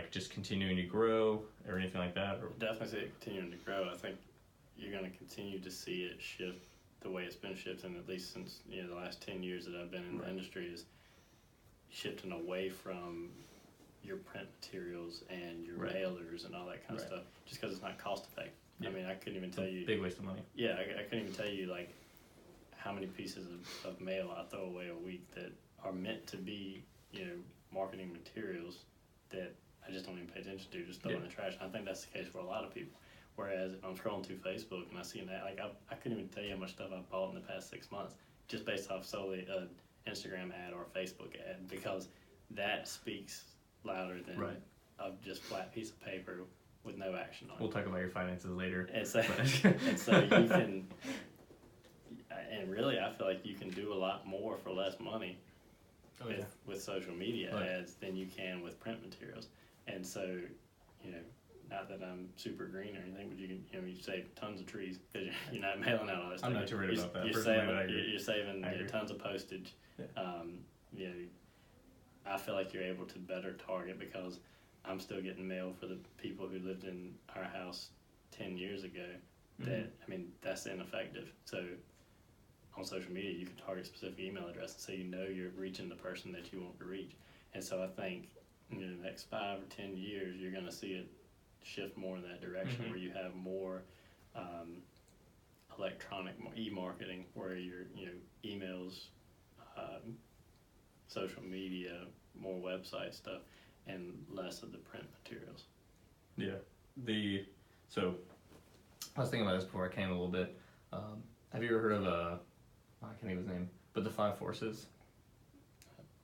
like just continuing to grow or anything like that? Or? Definitely see it continuing to grow. I think you're going to continue to see it shift the way it's been shifting, at least since the last 10 years that I've been in the industry, is shifting away from your print materials and your mailers and all that kind of stuff, just because it's not cost effective. I mean, I couldn't even tell you. Big waste of money. Yeah, I couldn't even tell you like how many pieces of mail I throw away a week that are meant to be, marketing materials that I just don't even pay attention to, just throw in the trash. And I think that's the case for a lot of people. Whereas if I'm scrolling through Facebook and I see that, like I couldn't even tell you how much stuff I've bought in the past 6 months just based off solely an Instagram ad or a Facebook ad, because that speaks louder than a just flat piece of paper with no action on it. We'll talk about your finances later. And so, and so you can, and really I feel like you can do a lot more for less money with social media ads than you can with print materials. And so, not that I'm super green or anything, but you can, you save tons of trees because you're not mailing out all this stuff. I'm not too worried about that. You're saving tons of postage. Yeah. I feel like you're able to better target, because I'm still getting mail for the people who lived in our house 10 years ago. That's ineffective. So on social media, you can target specific email addresses so you're reaching the person that you want to reach. And so I think in the next 5 or 10 years, you're going to see it shift more in that direction, where you have more electronic e-marketing, where your emails, social media, more website stuff, and less of the print materials. Yeah. So I was thinking about this before I came a little bit. Have you ever heard of I can't think of his name, but the 5 Forces?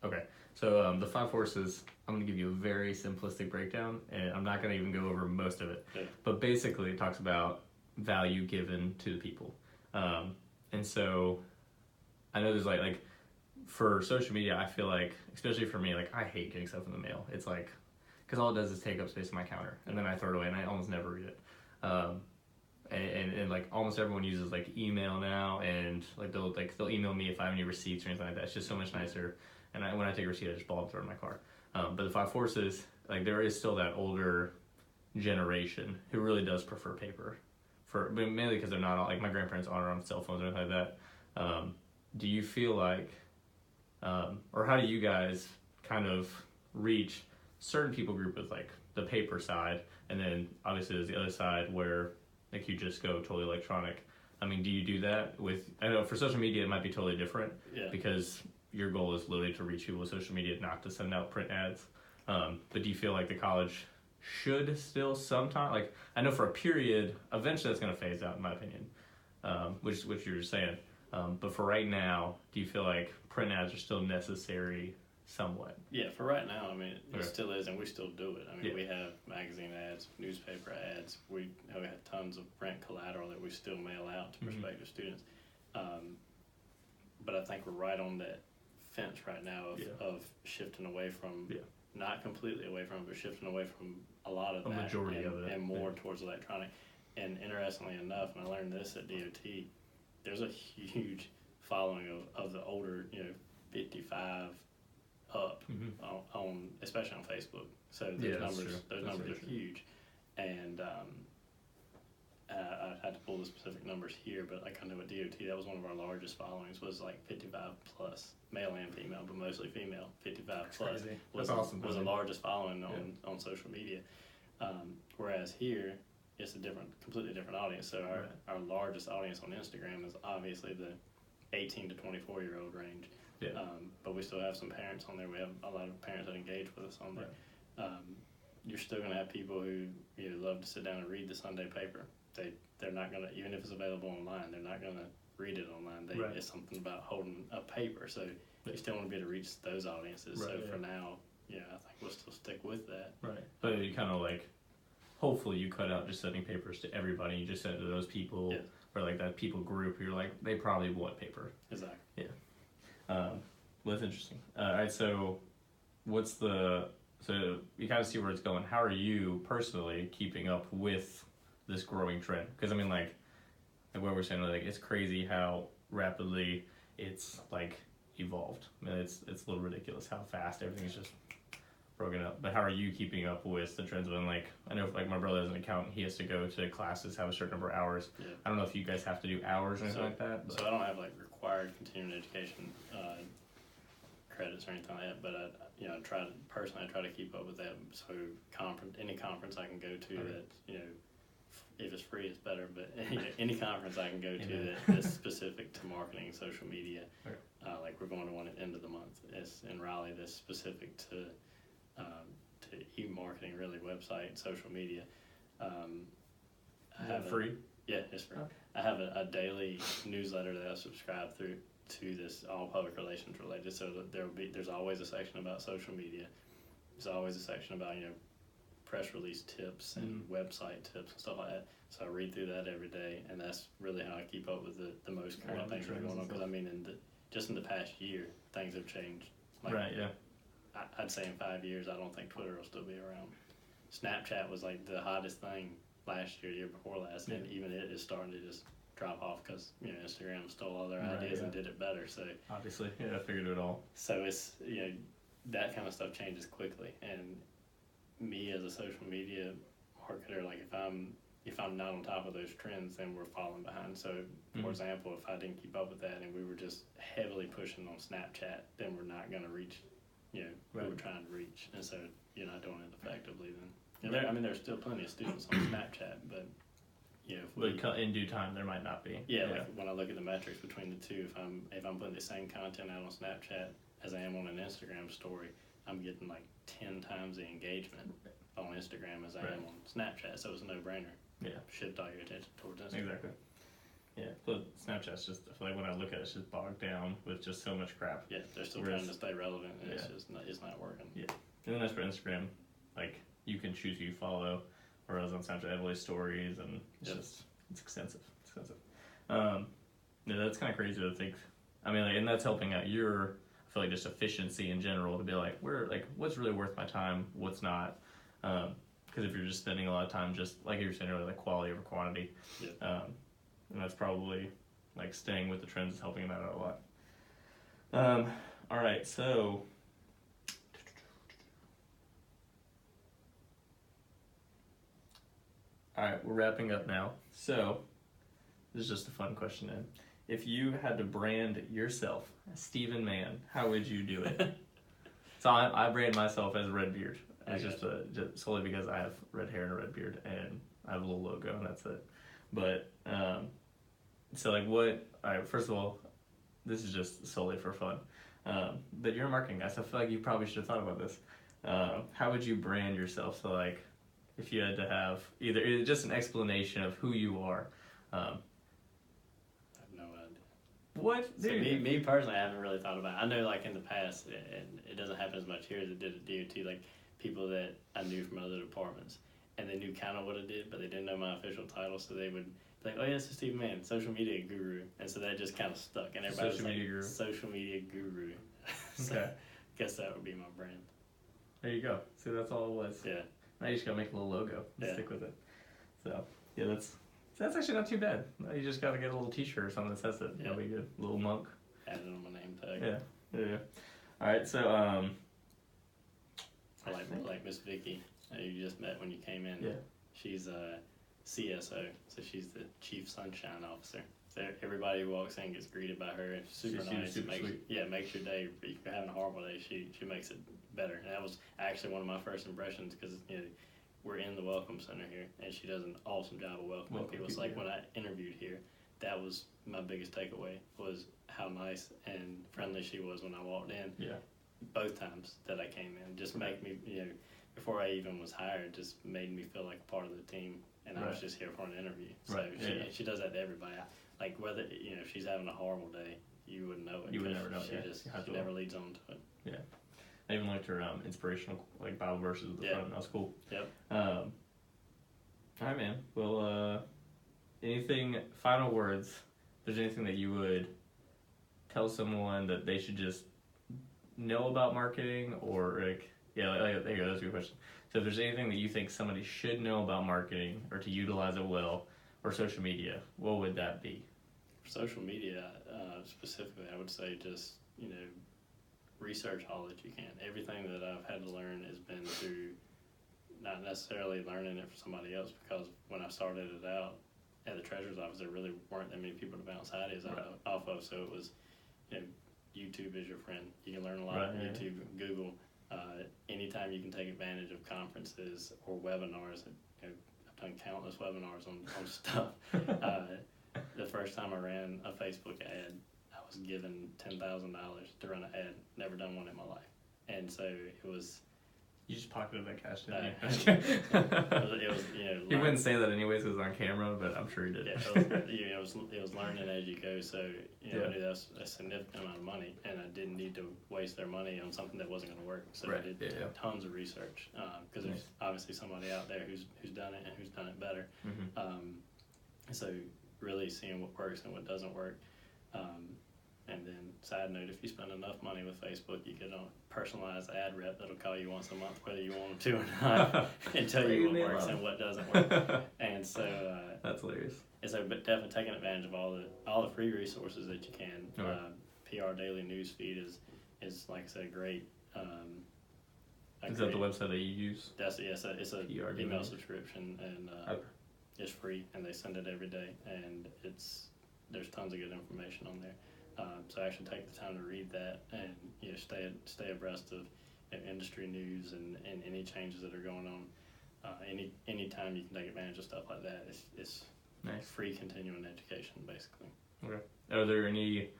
Okay. So the 5 Forces, I'm going to give you a very simplistic breakdown, and I'm not going to even go over most of it. But basically it talks about value given to the people. And so I know there's like for social media, I feel like, especially for me, like I hate getting stuff in the mail. It's like, because all it does is take up space on my counter, and then I throw it away, and I almost never read it. And like almost everyone uses like email now, and like they'll email me if I have any receipts or anything like that. It's just so much nicer. And when I take a receipt, I just ball and throw it in my car. But the 5 Forces, like there is still that older generation who really does prefer paper, but mainly because they're not all, like my grandparents aren't on cell phones or anything like that. Do you feel like, or how do you guys kind of reach certain people group with like the paper side, and then obviously there's the other side where like you just go totally electronic? I mean, do you do that with, I know for social media it might be totally different, because your goal is literally to reach people with social media, not to send out print ads. But do you feel like the college should still sometime, like I know for a period, eventually that's going to phase out in my opinion, which you were saying. But for right now, do you feel like print ads are still necessary somewhat? Yeah, for right now, I mean, it still is, and we still do it. I mean, we have magazine ads, newspaper ads. We have tons of print collateral that we still mail out to prospective students. But I think we're right on that fence right now of shifting away from, not completely away from, but shifting away from a lot of that, majority of it, and more towards electronic. And interestingly enough, and I learned this at DOT, there's a huge following of the older, 55 up on especially on Facebook. So those numbers are huge, and I had to pull the specific numbers here, but like I know at DOT, that was one of our largest followings, was like 55 plus, male and female, but mostly female. 55 plus was the largest following on social media. Whereas here, it's completely different audience. So our largest audience on Instagram is obviously the 18 to 24 year old range. But we still have some parents on there. We have a lot of parents that engage with us on there. You're still going to have people who love to sit down and read the Sunday paper. They're not going to, even if it's available online, they're not going to read it online. It's something about holding a paper. So you still want to be able to reach those audiences. So for now, I think we'll still stick with that. Right. But you kind of like, hopefully you cut out just sending papers to everybody. You just send it to those people, or like that people group who you're like, they probably want paper. Exactly. Yeah. Well, that's interesting. All right, so so you kind of see where it's going. How are you personally keeping up with this growing trend? Because I mean, like what we're saying, like it's crazy how rapidly it's like evolved. I mean, it's a little ridiculous how fast everything's just broken up. But how are you keeping up with the trends when, like, I know like my brother has an accountant, he has to go to classes, have a certain number of hours. Yeah. I don't know if you guys have to do hours or anything like that. But. So I don't have like required continuing education credits or anything like that, but I try to keep up with that. So any conference I can go to that, you know, if it's free, it's better. But any conference I can go to that's specific to marketing, and social media. Okay. Like we're going to one at the end of the month. It's in Raleigh that's specific to e-marketing, really, website, social media. Is that free? Yeah, it's free. Okay. I have a daily newsletter that I subscribe through to this, all public relations related. So that there's always a section about social media. There's always a section about, you know, press release tips and website tips and stuff like that. So I read through that every day, and that's really how I keep up with the most current things that are going on. Because I mean, just in the past year, things have changed. Like, right. Yeah. I'd say in 5 years, I don't think Twitter will still be around. Snapchat was like the hottest thing last year before last, and even it is starting to just drop off because, you know, Instagram stole all their ideas and did it better. So obviously, I figured it all. So it's, you know, that kind of stuff changes quickly, and me as a social media marketer, like if I'm not on top of those trends, then we're falling behind. So, for example, if I didn't keep up with that and we were just heavily pushing on Snapchat, then we're not going to reach, you know, who we're trying to reach, and so you're not doing it effectively. Then, I mean, there's still plenty of students on Snapchat, but you know, but in due time, there might not be. Yeah, like when I look at the metrics between the two, if I'm putting the same content out on Snapchat as I am on an Instagram story, I'm getting like 10 times the engagement on Instagram as I am on Snapchat. So it's a no-brainer. Yeah, shift all your attention towards Instagram. Exactly. Yeah, but Snapchat's just, I feel like when I look at it, it's just bogged down with just so much crap. Yeah, they're still trying to stay relevant, and it's not working. Yeah, and then as for Instagram, like you can choose who you follow, whereas on Snapchat, everybody's stories, and it's extensive. Yeah, that's kind of crazy to think. I mean, like, and that's helping out your, I feel like, just efficiency in general, to be like, what's really worth my time, what's not. Because if you're just spending a lot of time, just like you were saying earlier, like quality over quantity, and that's probably like staying with the trends is helping that out a lot. All right, so we're wrapping up now. So this is just a fun question then. If you had to brand yourself as Stephen Mann, how would you do it? So I brand myself as Redbeard. It's just solely because I have red hair and a red beard, and I have a little logo, and that's it. But so like what? All right, first of all, this is just solely for fun. But you're a marketing guy, so I feel like you probably should have thought about this. How would you brand yourself? So like, if you had to have either just an explanation of who you are. I have no idea. What? So me personally, I haven't really thought about it. I know, like, in the past, and it doesn't happen as much here as it did at DOT, like, people that I knew from other departments, and they knew kind of what I did, but they didn't know my official title, so they would be like, oh, yeah, it's Steve Mann, social media guru, and so that just kind of stuck, and everybody was like, social media guru. So okay. I guess that would be my brand. There you go. See, that's all it was. Yeah. Now you just gotta make a little logo and stick with it. So, yeah, that's actually not too bad. You just gotta get a little t-shirt or something that says it. Yeah. That'll be good. A little monk. Add it on my name tag. Yeah. All right, so I like Miss Vicky, you just met when you came in. Yeah. She's a CSO, so she's the Chief Sunshine Officer. So everybody who walks in gets greeted by her, and she's super nice. Super sweet. Makes your day. If you're having a horrible day, she makes it better. And that was actually one of my first impressions, because, you know, we're in the Welcome Center here, and she does an awesome job of welcoming people. It's like when I interviewed here, that was my biggest takeaway, was how nice and friendly she was when I walked in. Yeah. Both times that I came in, just make me, you know, before I even was hired, just made me feel like a part of the team, and I was just here for an interview. So she does that to everybody. Like, whether, you know, if she's having a horrible day, you wouldn't know it. You would never know. She never leads on to it. Yeah. I even liked her inspirational, like, Bible verses at the front. That was cool. Yep. All right, man. Well, anything, final words, if there's anything that you would tell someone that they should just know about marketing, or like, there you go, that's a good question. So if there's anything that you think somebody should know about marketing, or to utilize it well, or social media, what would that be? For social media, specifically, I would say just, you know, research all that you can. Everything that I've had to learn has been through not necessarily learning it for somebody else, because when I started it out at the treasurer's office, there really weren't that many people to bounce ideas off of. So it was, YouTube is your friend. You can learn a lot on YouTube, Google. Anytime you can take advantage of conferences or webinars. I've done countless webinars on stuff. The first time I ran a Facebook ad, I was given $10,000 to run an ad. Never done one in my life, and so it was. You just pocketed that cash, didn't you? He wouldn't say that anyways because it's on camera, but I'm sure he did. Yeah, it was learning as you go, so I knew that's a significant amount of money, and I didn't need to waste their money on something that wasn't going to work. So I did tons of research, because there's obviously somebody out there who's done it and who's done it better. So really seeing what works and what doesn't work. And then, side note, if you spend enough money with Facebook, you get a personalized ad rep that'll call you once a month, whether you want them to or not, and tell you what works and what doesn't work. And so that's hilarious. And so, but definitely taking advantage of all the free resources that you can. Okay. PR Daily Newsfeed is like I said, great. Is that the website that you use? It's a PR email subscription, and it's free, and they send it every day, and there's tons of good information on there. So actually take the time to read that, and stay abreast of industry news and any changes that are going on. Any time you can take advantage of stuff like that, it's nice. Free continuing education, basically. Okay. Are there any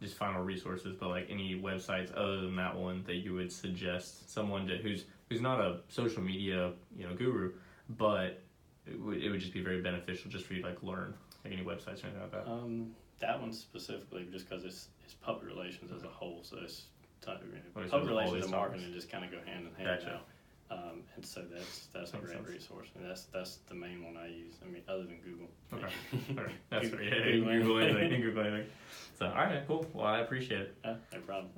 just final resources, but like any websites other than that one that you would suggest someone who's not a social media guru, but it would just be very beneficial just for you to like learn, like any websites or anything like that? That one specifically, just because it's public relations as a whole, so it's Public relations and marketing just kind of go hand in hand Gotcha. now. And so that's a great resource, and that's the main one I use. I mean, other than Google. Okay. All right. That's great. Google anything. So all right, cool. Well, I appreciate it. No problem.